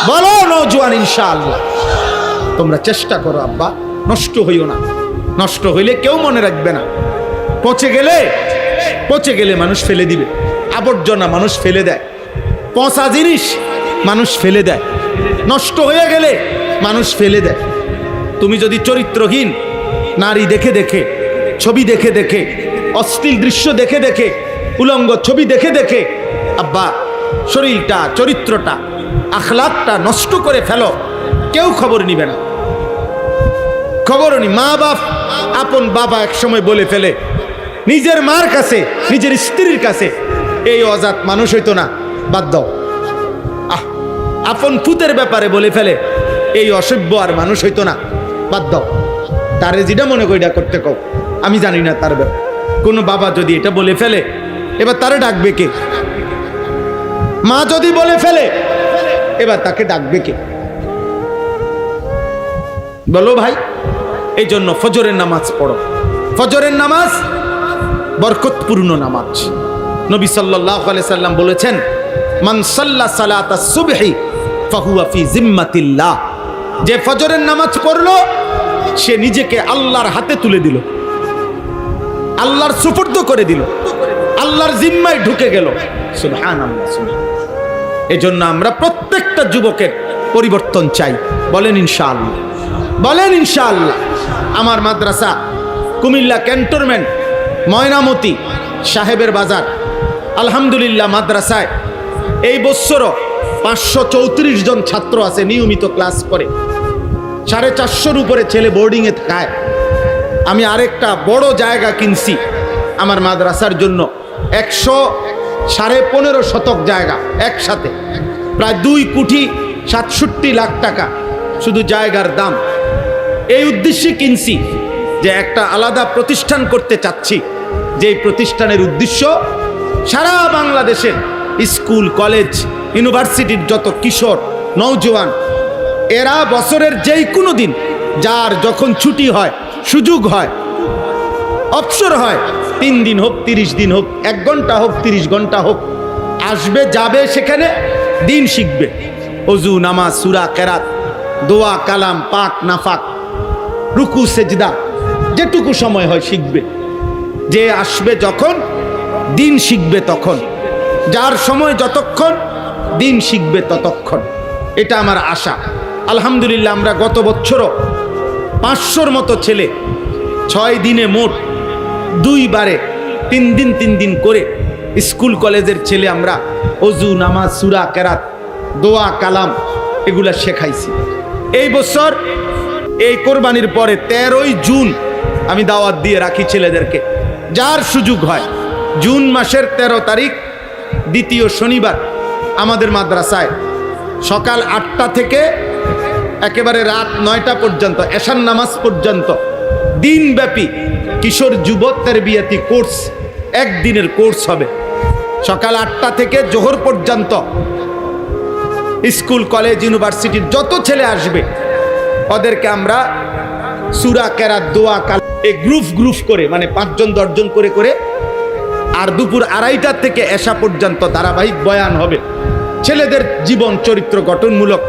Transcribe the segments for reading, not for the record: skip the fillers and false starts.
বলো নওজোয়ান ইনশাআল্লাহ। তোমরা চেষ্টা করো আব্বা, নষ্ট হইও না। নষ্ট হইলে কেউ মনে রাখবে না। পচে গেলে মানুষ ফেলে দিবে। আবর্জনা মানুষ ফেলে দেয়, পচা জিনিস মানুষ ফেলে দেয়, নষ্ট হয়ে গেলে মানুষ ফেলে দেয়। তুমি যদি চরিত্রহীন নারী দেখে দেখে, ছবি দেখে দেখে, অশ্লীল দৃশ্য দেখে দেখে, উলঙ্গ ছবি দেখে দেখে আব্বা শরীরটা, চরিত্রটা, আখলাকটা নষ্ট করে ফেলো, কেউ খবর নিবে না। খবর নি। মা বাপ, আপন বাবা এক সময় বলে ফেলে নিজের মার কাছে, নিজের স্ত্রীর কাছে, এই অজাত মানুষ হইতো না, বাদ দাও। আপন পুতের ব্যাপারে বলে ফেলে এই অসভ্য আর মানুষ হইতো না, বাদ দাও। তারে যেটা মনে করি এটা করতে কও, আমি জানি না তার ব্যাপার। কোনো বাবা যদি এটা বলে ফেলে, এবার তারে ডাকবে কে? মা যদি বলে ফেলে, এবার তাকে ডাকবে কে? বলো ভাই। এই জন্য ফজরের নামাজ পড়ো। ফজরের নামাজ বরকতপূর্ণ নামাজ। নবী সাল্লাল্লাহু আলাইহি সাল্লাম বলেছেন, মান সাল্লা সালাতাস সুবহি ফাহুয়া ফি জিম্মাতিল্লাহ। যে ফজরের নামাজ পড়লো সে নিজেকে আল্লাহর হাতে তুলে দিল, আল্লাহর সুপুর্দ করে দিল, আল্লাহর জিম্মায় ঢুকে গেল। সুবহানাল্লাহ, সুবহানাল্লাহ। এজন্য আমরা প্রত্যেকটা যুবকের পরিবর্তন চাই। বলেন ইনশাআল্লাহ, বলেন ইনশাআল্লাহ। আমার মাদ্রাসা কুমিল্লা ক্যান্টনমেন্ট, ময়নামতি, সাহেবের বাজার, আলহামদুলিল্লাহ মাদ্রাসায় এই বছরও 534 জন ছাত্র আছে, নিয়মিত ক্লাস করে। 450-র উপরে ছেলে বোর্ডিংয়ে থাকায় আমি আরেকটা বড় জায়গা কিনছি আমার মাদ্রাসার জন্য। 115.5 শতক জায়গা, একসাথে প্রায় 2,67 লাখ টাকা শুধু জায়গার দাম। এই উদ্দেশ্যে কিনছি যে একটা আলাদা প্রতিষ্ঠান করতে চাচ্ছি, যে প্রতিষ্ঠানের উদ্দেশ্য সারা বাংলাদেশের স্কুল, কলেজ, ইউনিভার্সিটির যত কিশোর, নওজোয়ান, এরা বছরের যেই কোনো দিন, যার যখন ছুটি হয়, সুযোগ হয়, অবসর হয়, 3 দিন হোক, 30 দিন হোক, 1 ঘন্টা হোক, 30 ঘন্টা হোক, আসবে, যাবে, সেখানে দিন শিখবে। ওযু, নামাজ, সূরা, কেরাত, দোয়া, কালাম, পাক, নাফাক, রুকু, সেজদা, যেটুকু সময় হয় শিখবে। যে আসবে যখন, দিন শিখবে তখন। যার সময় যতক্ষণ, দিন শিখবে ততক্ষণ। এটা আমার আশা। আলহামদুলিল্লাহ আমরা গত বছরও 500-র মতো ছেলে 6 দিনে মোট 2 বারে 3 দিন করে স্কুল কলেজের ছেলে আমরা ওযু, নামাজ, সূরা, কেরাত, দোয়া, কালাম এগুলা শেখাইছি। এই বছর এই কোরবানির পরে 13ই জুন আমি দাওয়াত দিয়ে রাখি ছেলেদেরকে, যার সুযোগ হয়। জুন মাসের 13 তারিখ দ্বিতীয় শনিবার আমাদের মাদ্রাসায় সকাল 8টা থেকে একেবারে রাত 9টা পর্যন্ত, এশার নামাজ পর্যন্ত দিনব্যাপী কিশোর যুব তারবিয়াতি কোর্স, 1 দিনের কোর্স হবে। সকাল 8টা থেকে জোহর পর্যন্ত স্কুল, কলেজ, ইউনিভার্সিটির যত ছেলে আসবে ওদেরকে আমরা সূরা, কেরাত, দোয়া, কালাম এই গ্রুপ করে, মানে 5 জন 10 জন করে, আর দুপুর 2:30 থেকে এশা পর্যন্ত ধারাবাহিক বয়ান হবে। ছেলেদের জীবন চরিত্র গঠনমূলক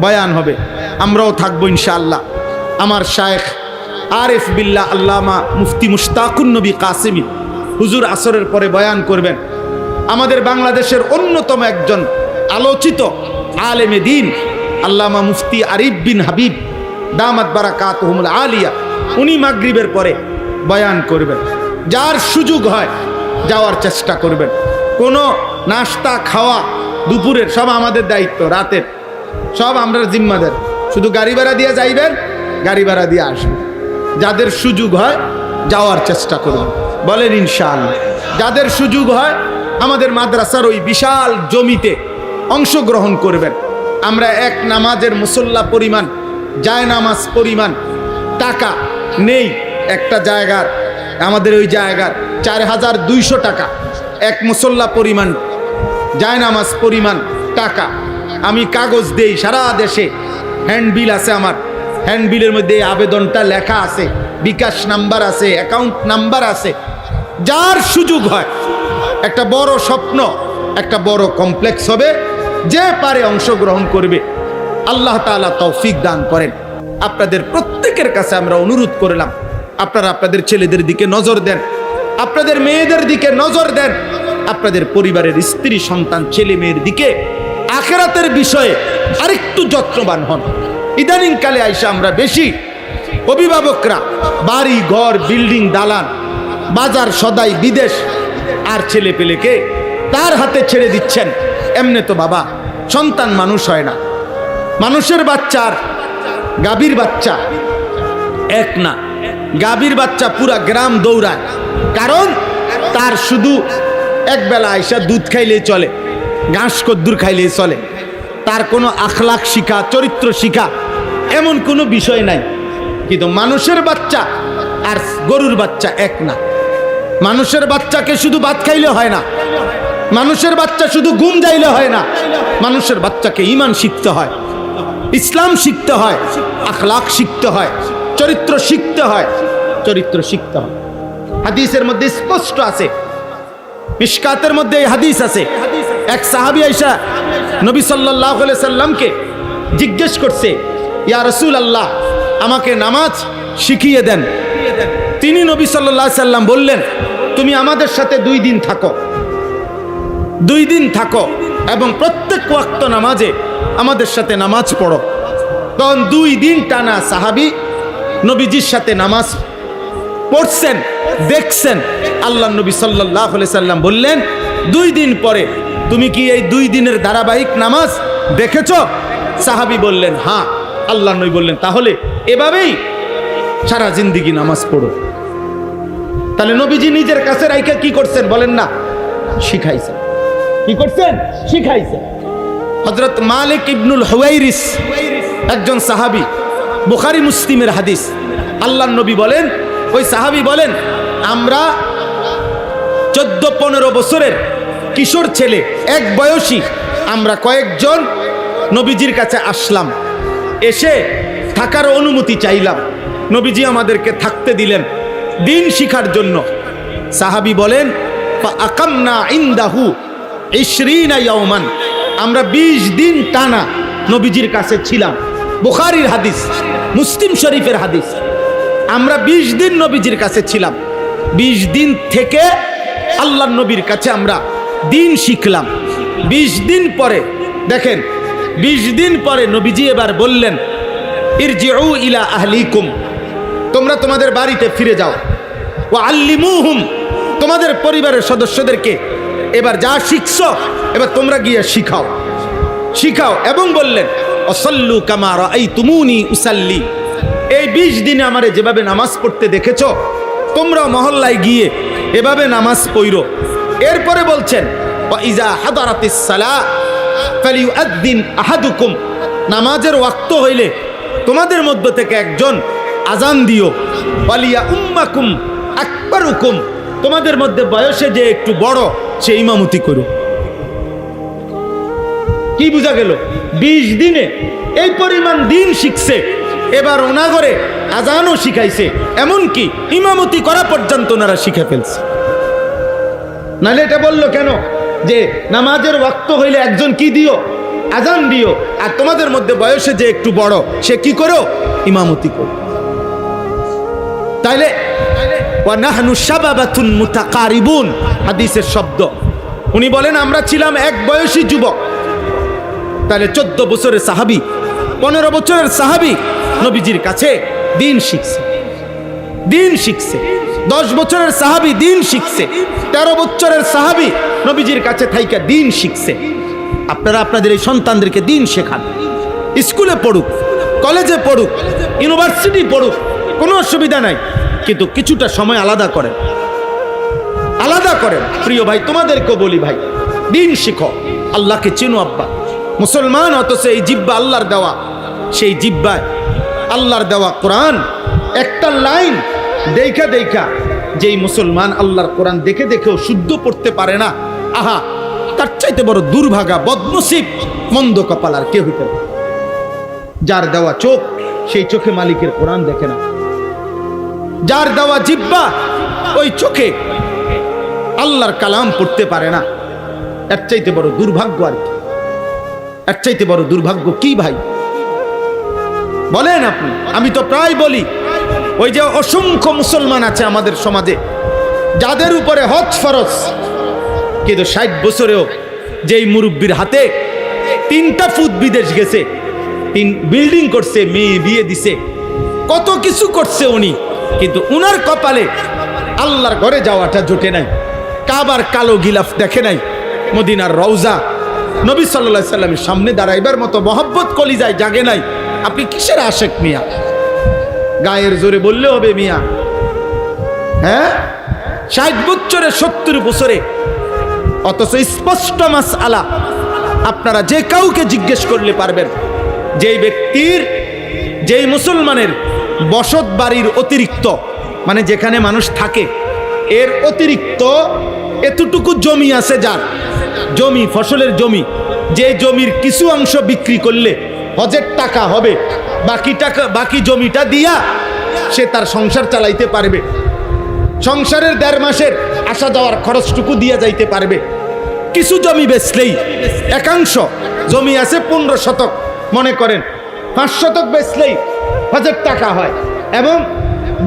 বয়ান হবে। আমরাও থাকবো ইনশাআল্লাহ। আমার শায়েখ আরিফ বিল্লাহ আল্লামা মুফতি মুশতাকুন নবী কাসেমি হুজুর আসরের পরে বয়ান করবেন। আমাদের বাংলাদেশের অন্যতম একজন আলোচিত আলেমে দ্বীন আল্লামা মুফতি আরিফ বিন হাবিব দামাত বারাকাতুহুমুল আলিয়া, উনি মাগরিবের পরে বয়ান করবেন। যার সুযোগ হয় যাওয়ার চেষ্টা করবেন। কোনো নাস্তা, খাওয়া, দুপুরের সব আমাদের দায়িত্ব, রাতের সব আমরা জিম্মাদার। শুধু গাড়ি ভাড়া দিয়ে যাইবেন, গাড়ি ভাড়া দিয়ে আসবেন। যাদের সুযোগ হয় যাওয়ার চেষ্টা করবেন। বলেন ইনশাআল্লাহ। যাদের সুযোগ হয় আমাদের মাদ্রাসার ওই বিশাল জমিতে অংশগ্রহণ করবেন। আমরা এক নামাজের মুসল্লা পরিমাণ, জায় নামাজ পরিমাণ টাকা নেই। একটা জায়গার, আমাদের ওই জায়গার 4200 টাকা, এক মুসল্লা পরিমাণ, জায় নামাজ পরিমাণ টাকা। আমি কাগজ দেই সারা দেশে, হ্যান্ডবিল আছে আমার, হ্যান্ডবিলের মধ্যে আবেদনটা লেখা আছে, বিকাশ নাম্বার আছে, অ্যাকাউন্ট নাম্বার আছে। যার সুযোগ হয়, একটা বড় স্বপ্ন, একটা বড় কমপ্লেক্স হবে, যে পারে অংশগ্রহণ করবে। আল্লাহ তাআলা তৌফিক দান করেন। আপনাদের প্রত্যেকের কাছে আমরা অনুরোধ করলাম, আপনারা আপনাদের ছেলেদের দিকে নজর দেন, আপনাদের মেয়েদের দিকে নজর দেন, আপনাদের পরিবারের স্ত্রী সন্তান ছেলে মেয়ের দিকে আখিরাতের বিষয়ে আরেকটু যত্নবান হন। ইদানিং কালে আইসা আমরা বেশি অভিভাবকরা বাড়ি ঘর বিল্ডিং দালান বাজার সদাই বিদেশ আর ছেলে পেলেকে তার হাতে ছেড়ে দিচ্ছেন। এমনি তো বাবা সন্তান মানুষ হয় না। মানুষের বাচ্চার গাভীর বাচ্চা এক না, গাভীর বাচ্চা পুরা গ্রাম দৌড়ায়, কারণ তার শুধু একবেলা আইসা দুধ খাইলেই চলে, ঘাস কদ্দুর খাইলেই চলে, তার কোনো আখলাক শিখা চরিত্র শিখা এমন কোনো বিষয় নাই। কিন্তু মানুষের বাচ্চা আর গরুর বাচ্চা এক না। মানুষের বাচ্চাকে শুধু ভাত খাইলে হয় না, মানুষের বাচ্চা শুধু ঘুম যাইলে হয় না, মানুষের বাচ্চাকে ঈমান শিখতে হয়, ইসলাম শিখতে হয়, আখলাক শিখতে হয়, চরিত্র শিখতে হয়, চরিত্র শিখতে হয়। হাদিসের মধ্যে স্পষ্ট আছে, মিশকাতের মধ্যে এই হাদিস আছে, এক সাহাবী আয়েশা নবী সাল্লাল্লাহু আলাইহি সাল্লামকে জিজ্ঞেস করছে, ইয়া রাসূলুল্লাহ আমাকে নামাজ শিখিয়ে দেন। তিনি নবী সাল্লাল্লাহু আলাইহি সাল্লাম বললেন, তুমি আমাদের সাথে 2 দিন থাকো, 2 দিন থাকো এবং প্রত্যেক ওয়াক্ত নামাজে আমাদের সাথে নামাজ পড়ো। তখন 2 দিন টানা সাহাবী নবীজির সাথে নামাজ পড়ছেন, দেখছেন। আল্লাহ নবী সাল্লাল্লাহু আলাইহি সাল্লাম বললেন, 2 দিন পরে তুমি কি এই 2 দিনের ধারাবাহিক নামাজ দেখেছো? সাহাবী বললেন হ্যাঁ। আল্লাহ নবী বললেন, তাহলে এভাবেই সারা জিন্দেগি নামাজ পড়ো। তাহলে নবীজি নিজের কাছে রাইখা কি করছেন বলেন না? শিখাইছেন। কি করছেন? শিখাইছেন। হযরত মালিক ইবনুল হুয়াইরিস একজন সাহাবী, বুখারী মুসলিমের হাদিস। আল্লাহর নবী বলেন, ওই সাহাবী বলেন, আমরা 14-15 বছরের কিশোর ছেলে, এক বয়সী আমরা কয়েকজন নবীজির কাছে আসলাম, এসে থাকার অনুমতি চাইলাম। নবীজি আমাদেরকে থাকতে দিলেন দিন শিখার জন্য। সাহাবী বলেন, ফাআকামনা ইনদাহু 20 ইয়াওমান, আমরা 20 দিন টানা নবীজির কাছে ছিলাম। বুখারীর হাদিস, মুসলিম শরীফের হাদিস। আমরা 20 দিন নবীজির কাছে ছিলাম। 20 দিন থেকে আল্লাহর নবীর কাছে আমরা দিন শিখলাম। 20 দিন পরে দেখেন, 20 দিন পরে নবীজি এবার বললেন, ইরজিউ ইলা আহলিকুম, তোমরা তোমাদের বাড়িতে ফিরে যাও। ওয়া আল্লিমুহুম, তোমাদের পরিবারের সদস্যদেরকে এবার যা শিখছো এবার তোমরা গিয়ে শিখাও, শিখাও। এবং বললেন, অসাল্লু কামা রাআইতুমুনি উসাল্লি, এই 20 দিনে আমারে যেভাবে নামাজ পড়তে দেখেছো তোমরাও মহল্লায় গিয়ে এভাবে নামাজ পড়ো। এরপরে বলছেন, ওয়া ইজা হাদারাতিস সালাহ ফালিউআদ্দিন আহাদুকুম, নামাজের ওয়াক্ত হইলে তোমাদের মধ্য থেকে একজন আজান দিও। ওয়ালিয়া উম্মাকুম আকবারুকুম, তোমাদের মধ্যে বয়সে যে একটু বড় সে ইমামতি করো। কি বোঝা গেল? 20 দিনে এই পরিমাণ দিন শিখছে, এবার ওনাগরে আজানও শিখাইছে, এমনকি ইমামতি করা পর্যন্ত ওনারা শিখে ফেলছে। নাহলে এটা বললো কেন যে নামাজের ওয়াক্ত হইলে একজন কি দিও? আজান দিও। আর তোমাদের মধ্যে বয়সে যে একটু বড় সে কি করো? ইমামতি করো। তাইলে ওয়া নাহনু শাবাবাতুন মুতাকারিবুন, হাদিসের শব্দ। উনি বলেন আমরা ছিলাম এক বয়সী যুবক। তাহলে 14 বছরের সাহাবী, 15 বছরের সাহাবী নবীজির কাছে দিন শিখছে, দিন শিখছে। 10 বছরের সাহাবী দিন শিখছে, 13 বছরের সাহাবী নবীজির কাছে থাইকা দিন শিখছে। আপনারা আপনাদের এই সন্তানদেরকে দিন শেখান, স্কুলে পড়ুক, কলেজে পড়ুক, ইউনিভার্সিটি পড়ুক, কোনো অসুবিধা নাই, কিন্তু কিছুটা সময় আলাদা করেন, আলাদা করেন। প্রিয় ভাই, তোমাদেরকেও বলি ভাই, দিন শিখো, আল্লাহকে চেনো। আব্বা মুসলমান, অথচ এই জিব্বা আল্লাহর দেওয়া, সেই জিব্বায় আল্লাহর দেওয়া কোরআন একটা লাইন দেখা দেখা যেই মুসলমান আল্লাহর কোরআন দেখে দেখেও শুদ্ধ পড়তে পারে না, আহা, তার চাইতে বড় দুর্ভাগা বদনসিব মন্দ কপাল আর কে হইতে পারে? যার দেওয়া চোখ, সেই চোখে মালিকের কোরআন দেখে না। যার দেওয়া জিব্বা, ওই চোখে আল্লাহর কালাম পড়তে পারে না। এর চাইতে বড় দুর্ভাগ্য আর কি? এর চাইতে বড় দুর্ভাগ্য কি ভাই? বলেন আপনি। আমি তো প্রায় বলি, ওই যে অসংখ্য মুসলমান আছে আমাদের সমাজে যাদের উপরে হজ ফরজ, কিন্তু 60 বছরেও যেই মুরব্বীর হাতে 3টা ফুট বিদেশ গেছে, 3 বিল্ডিং করছে, মেয়ে বিয়ে দিছে, কত কিছু করছে উনি, কিন্তু উনার কপালে আল্লাহর ঘরে যাওয়াটা জোটে নাই, কাবার কালো গিলাফ দেখে নাই, মদিনার রওজা নবী সাল্লাল্লাহু আলাইহি সাল্লামের সামনে দাঁড়াইবার মতো মহব্বত কলিজায় জাগে নাই। আপনি কিসের আশেক মিয়া? গায়ের জোরে বললে হবে মিয়া? হ্যাঁ, 60 বছরে 70 বছরে, অথচ স্পষ্ট মাসআলা আপনারা যে কাউকে জিজ্ঞেস করলে পারবেন, যেই ব্যক্তির, যেই মুসলমানের বসত বাড়ির অতিরিক্ত, মানে যেখানে মানুষ থাকে এর অতিরিক্ত এতটুকু জমি আছে, যার জমি, ফসলের জমি, যে জমির কিছু অংশ বিক্রি করলে হজের টাকা হবে, বাকি জমিটা দিয়া সে তার সংসার চালাইতে পারবে, সংসারের 1.5 মাসের আসা যাওয়ার খরচটুকু দিয়ে যাইতে পারবে। কিছু জমি বেচলেই, একাংশ জমি আছে 15 শতক, মনে করেন 5 শতক বেচলেই হজের টাকা হয়, এবং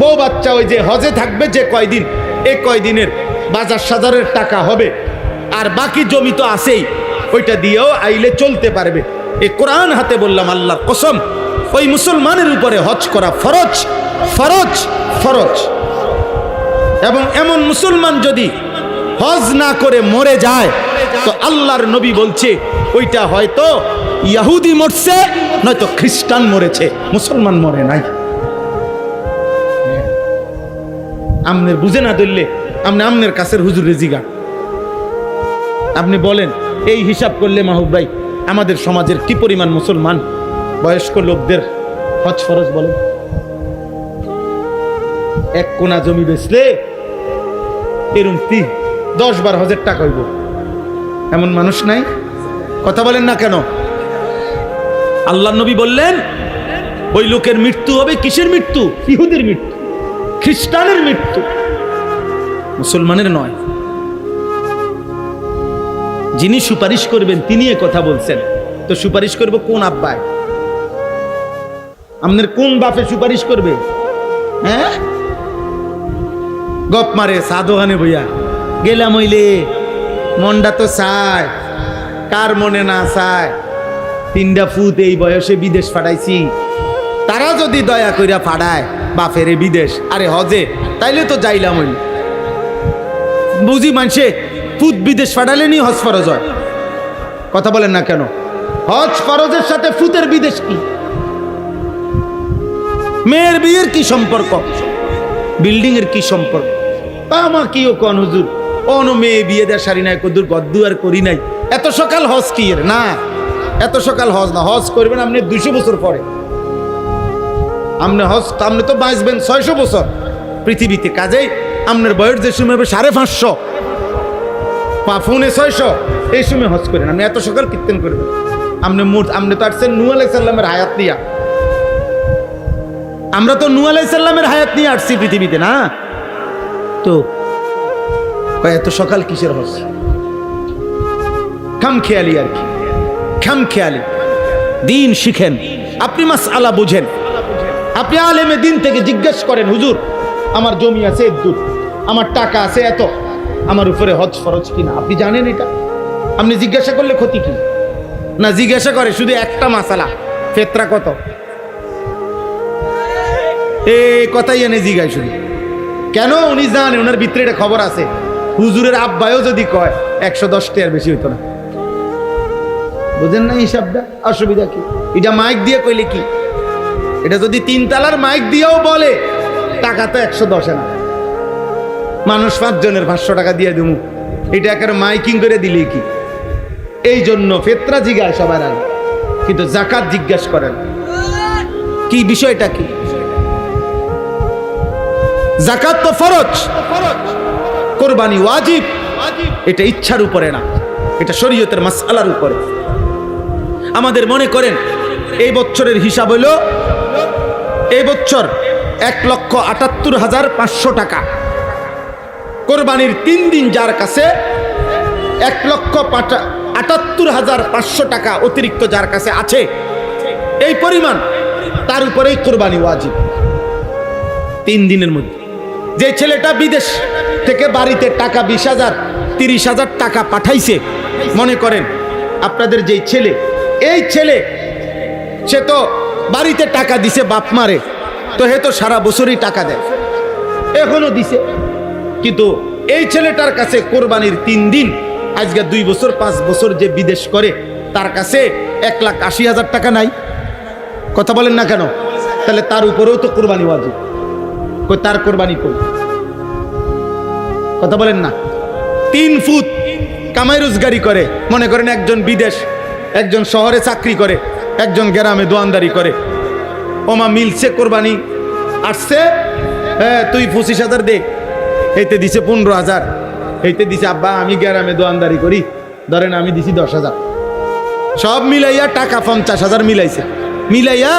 বউ বাচ্চা ওই যে হজে থাকবে যে কয়দিন, এই কয়দিনের বাজার সাজারের টাকা হবে, আর বাকি জমি তো আছেই, ওইটা দিয়েও আইলে চলতে পারবে। এই কোরআন হাতে বললাম আল্লাহর কসম, ওই মুসলমানের উপরে হজ করা ফরজ, ফরজ, ফরজ। এবং এমন মুসলমান যদি হজ না করে মরে যায়, তো আল্লাহর নবী বলছে ওইটা হয়তো ইহুদি মরছে, নয়তো খ্রিস্টান মরেছে, মুসলমান মরে নাই। আমনের বুঝে না ধরলে আপনি আমনের কাছের হুজুরে জিগা, আপনি বলেন এই হিসাব করলে মাহবুব ভাই আমাদের সমাজের কি পরিমাণ মুসলমান বয়স্ক লোকদের হজ ফরজ বলেন? 1 কোনা জমি বেচলে এরকম 10-12 হজের টাকা হইব, এমন মানুষ নাই? কথা বলেন না কেন? আল্লাহর নবী বললেন ওই লোকের মৃত্যু হবে, কিসের মৃত্যু? ইহুদির মৃত্যু, খ্রিস্টানের মৃত্যু, মুসলমানের নয়। যিনি সুপারিশ করবেন তিনি এ কথা বলছেন, তো সুপারিশ করব কোন আব্বায়? আপনার কোন বাপে সুপারিশ করবে? হ্যাঁ, গপ মারে সাধোহানে বইয়া গেলাম হইলে মনটা তো চায়, কার মনে না চায়? 3টা ফুট এই বয়সে বিদেশ পাঠাইছি, তারা যদি দয়া কইরা পাঠায় বাপেরে বিদেশ, আরে হজে, তাইলে তো যাইলাম হইল। বুঝি মানুষে ফুট বিদেশ পাঠালেনি হজ ফরজ হয়? কথা বলেন না কেন? হজ ফরজের সাথে ফুতের বিদেশ কি? মেয়ের বিয়ের কি সম্পর্ক? বিল্ডিং এর কি সম্পর্ক? আমা কিও কোন হুজুর, অন মেয়ে বিয়ে দেয় সারি নাই, কদুর গদ্দু আর করি নাই, এত সকাল হজ কি এর? না, এত সকাল হজ না, হজ করবেন আপনি 200 বছর পরে। আপনি হজ, আপনি তো বাঁচবেন 600 বছর পৃথিবীতে, কাজেই আপনার বয়স যে সময় হবে 550, ফোনে 600, এই সময় হজ করেন। আপনি এত সকাল কীর্তন করবেন? আপনি তো আসছেন নূহ আলাইহিস সালামের হায়াত নিয়ে, আমরা তো নূহ আলাইহিস সালামের হায়াত নিয়ে আসছি পৃথিবীতে, না তো এত সকাল কিসের হজ? খামখেয়ালি আর কি, খামখেয়ালি। দিন শিখেন, আপনি মাসআলা বুঝেন, আপনি আলেমে দিন থেকে জিজ্ঞেস করেন, হুজুর আমার জমি আছে এত, আমার টাকা আছে এত, আমার উপরে হজ ফরজ কিনা? আপনি জানেন এটা? আপনি জিজ্ঞাসা করলে ক্ষতি কি? না, জিজ্ঞাসা করে শুধু একটা মাসালা, ফেতরা কত, এই কথাই এনে জিজ্ঞাসা শুধু। কেন? উনি জানে, ওনার ভিতরে এটা খবর আছে, হুজুরের আব্বায়ও যদি কয় 110 টাকার বেশি হইতো না। বুঝেন না হিসাবটা? অসুবিধা কি? এটা মাইক দিয়ে কইলে কি? এটা যদি 3 তালার মাইক দিয়েও বলে, টাকা তো 110 না, মানুষ 5 জনের 500 টাকা দিয়ে দেবো, এটা একেবারে মাইকিং করে দিলে কি? এই জন্য ফেতরা জিজ্ঞাসা সবার আগে, কিন্তু জাকাত জিজ্ঞাসা করেন। কি বিষয়টা কি? জাকাত তো ফরজ, কোরবানি ওয়াজিব, এটা ইচ্ছার উপরে না, এটা শরীয়তের মাসআলার উপরে। আমাদের মনে করেন এই বছরের হিসাব হলো, এই বছর 1,78,500 টাকা। কোরবানির 3 দিন যার কাছে 1,78,500 টাকা অতিরিক্ত যার কাছে আছে, এই পরিমাণ তার উপরেই কোরবানি ওয়াজিব 3 দিনের মধ্যে। যে ছেলেটা বিদেশ থেকে বাড়িতে টাকা 20,000 30,000 টাকা পাঠাইছে, মনে করেন আপনাদের যেই ছেলে, এই ছেলে সে তো বাড়িতে টাকা দিছে বাপ মারে, তো হে তো সারা বছরই টাকা দেয়, এখনো দিছে, কিন্তু এই ছেলেটার কাছে কোরবানির 3 দিন, আজকে 2 বছর 5 বছর যে বিদেশ করে, তার কাছে 1,80,000 টাকা নাই। কথা বলেন না কেন? তাহলে তার উপরেও তো কোরবানি ওয়াজিব। কই তার কোরবানি কই? কথা বলেন না। 3 ফুট কামাই রোজগারি করে, মনে করেন একজন বিদেশ, একজন শহরে চাকরি করে, একজন গ্রামে দোয়ানদারি করে, ওমা মিলছে কোরবানি আসছে, হ্যাঁ তুই 25,000 দে, এইতে দিছে 15,000, এইতে দিছে আব্বা আমি গ্রামে দোয়ানদারি করি, ধরেন আমি দিছি 10,000, সব মিলাইয়া টাকা 50,000 মিলাইছে, মিলাইয়া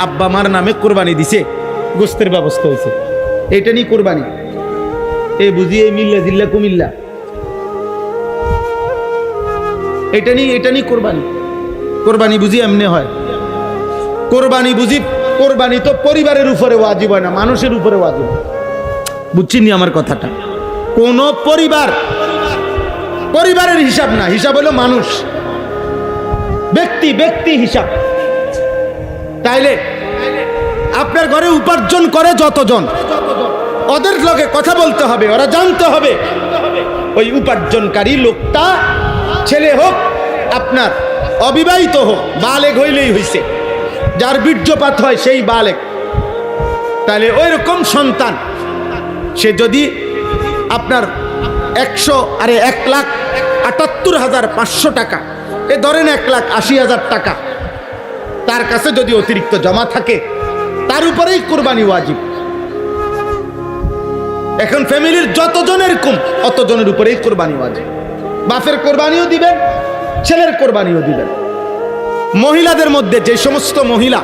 আব্বা মার নামে কোরবানি দিছে, গোস্তের ব্যবস্থা হয়েছে, এটা নিয়ে কোরবানি। এ বুঝি এই মিল্লা জিল্লা কুমিল্লা, এটা নিয়ে কোরবানি। কোরবানি বুঝি এমনি হয়? কোরবানি বুঝি, কোরবানি তো পরিবারের উপরে ওয়াজিব হয় না, মানুষের উপরে ওয়াজিব। বুঝছিনি আমার কথাটা? কোন পরিবারের হিসাব না, হিসাব হলো মানুষ, ব্যক্তি হিসাব। তাইলে আপনার ঘরে উপার্জন করে যতজন, ওদের লগে কথা বলতে হবে, ওরা জানতে হবে ওই উপার্জনকারী লোকটা ছেলে হোক আপনার অবিবাহিত হোক, বালেগ হইলেই হইছে, যার বীর্যপাত হয় সেই বালেগ। তাহলে ওই রকম সন্তান সে যদি আপনার 1,78,500 টাকা, এ ধরেন 1,80,000 টাকা তার কাছে যদি অতিরিক্ত জমা থাকে, তার উপরেই কোরবানি ওয়াজিব। এখন ফ্যামিলির যতজনের কম অতজনের উপরেই কোরবানি ওয়াজিব। বাপের কোরবানিও দিবেন, ছেলের কোরবানিও দিবেন। মহিলাদের মধ্যে যে সমস্ত মহিলা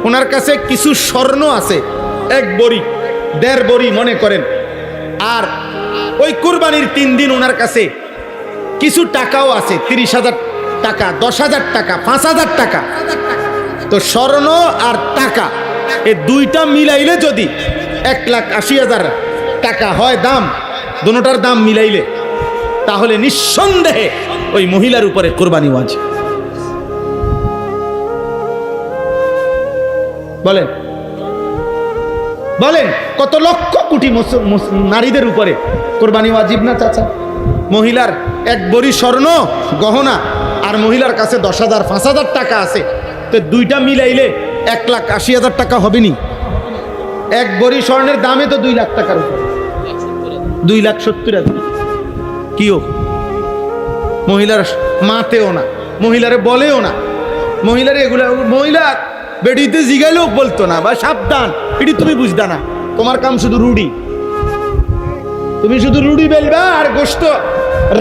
ওনার কাছে কিছু স্বর্ণ আছে, 1 বড়ি 1.5 বড়ি মনে করেন, আর ওই কোরবানির 3 দিন ওনার কাছে কিছু টাকাও আছে, 30,000 টাকা, 10,000 টাকা, 5,000 টাকা, তো স্বর্ণ আর টাকা এই দুইটা মিলাইলে যদি 1,80,000 টাকা হয় দাম, দুটোটার দাম মিলাইলে, তাহলে নিঃসন্দেহে ওই মহিলার উপরে কোরবানি ওয়াজিব। বলেন বলেন কত লক্ষ কোটি নারীদের উপরে কোরবানি ওয়াজিব না চাচা? মহিলার 1 বড়ি স্বর্ণ গহনা আর মহিলার কাছে 10,000 5,000 টাকা আছে, তো দুইটা মিলাইলে 1,80,000 টাকা হবে নি? 1 বড়ি স্বর্ণের দামে তো 2 লাখ টাকার উপরে, 2,70,000। কিও মহিলার মাতেও না, মহিলারে বলেও না, মহিলার এগুলা, মহিলার বেডিতে জিগাইলেও বলতো না, বা সাবধান এটি তুমি বুঝতা না, তোমার কাম শুধু রুডি, তুমি শুধু রুডি বেলবা আর গোস্ত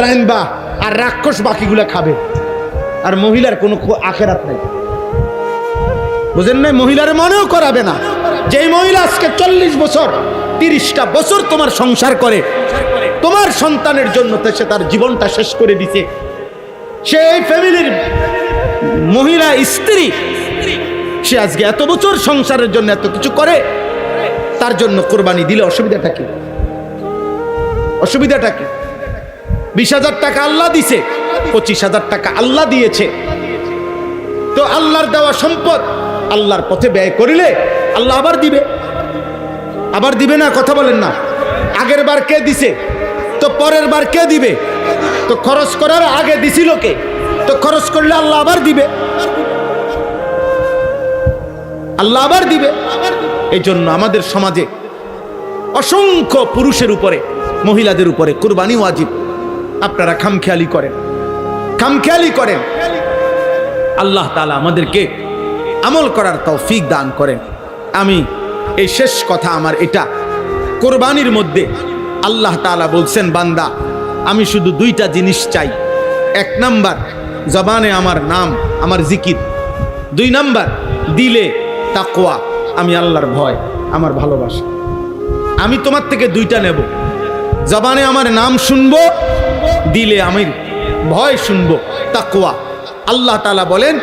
রাইনবা আর রাক্ষস বাকিগুলা খাবে, আর মহিলার কোনো আখেরাত নাই। বুঝেন না? মহিলার মনেও করাবে না। যেই মহিলা আজকে 40 বছর 30টা বছর তোমার সংসার করে, তোমার সন্তানের জন্য সে তার জীবনটা শেষ করে দিছে, সেই ফ্যামিলির মহিলা স্ত্রী, সে আজকে এত বছর সংসারের জন্য এত কিছু করে, তার জন্য কোরবানি দিলে অসুবিধাটা কি? অসুবিধাটা কি? 20,000 টাকা আল্লাহ দিছে, 25,000 টাকা আল্লাহ দিয়েছে, তো আল্লাহর দেওয়া সম্পদ আল্লাহর পথে ব্যয় করিলে আল্লাহ আবার দিবে না? কথা বলেন না। আগের বার কে দিছে, তো পরের বার কে দিবে? তো খরচ করার আগে দিছিল কে? তো খরচ করলে আল্লাহ আবার দিবে, আল্লাহ আবার দিবে। এই জন্য আমাদের সমাজে অসংখ্য পুরুষের উপরে, মহিলাদের উপরে কুরবানি ওয়াজিব। আপনারা খামখেয়ালি করেন। আল্লাহ তাআলা আমাদেরকে আমল করার তৌফিক দান করেন। আমি এই শেষ কথা আমার এটা, কোরবানির মধ্যে আল্লাহ তাআলা বলছেন, বান্দা আমি শুধু 2টা জিনিস চাই। 1 নাম্বার জবানে আমার নাম, আমার জিকির। 2 নাম্বার দিলে তাকওয়া, আমি আল্লাহর ভয়, আমার ভালোবাসা। আমি তোমার থেকে 2টা নেব, জবানে আমার নাম শুনবো, দিলে আমি ভয় শুনবো, তাকওয়া। আল্লাহ তাআলা বলেন,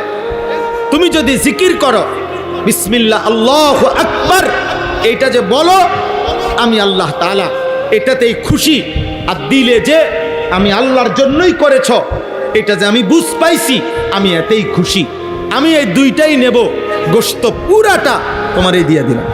তুমি যদি জিকির করো বিসমিল্লাহ আল্লাহু আকবার, এইটা যে বলো আমি আল্লাহ তাআলা এটাতেই খুশি, আর দিলে যে আমি আল্লাহর জন্যই করেছ এটা যে আমি বুঝ পাইছি আমি এতেই খুশি। আমি এই দুইটাই নেব, গোশত পুরাটা তোমার এই দিয়ে দিলাম।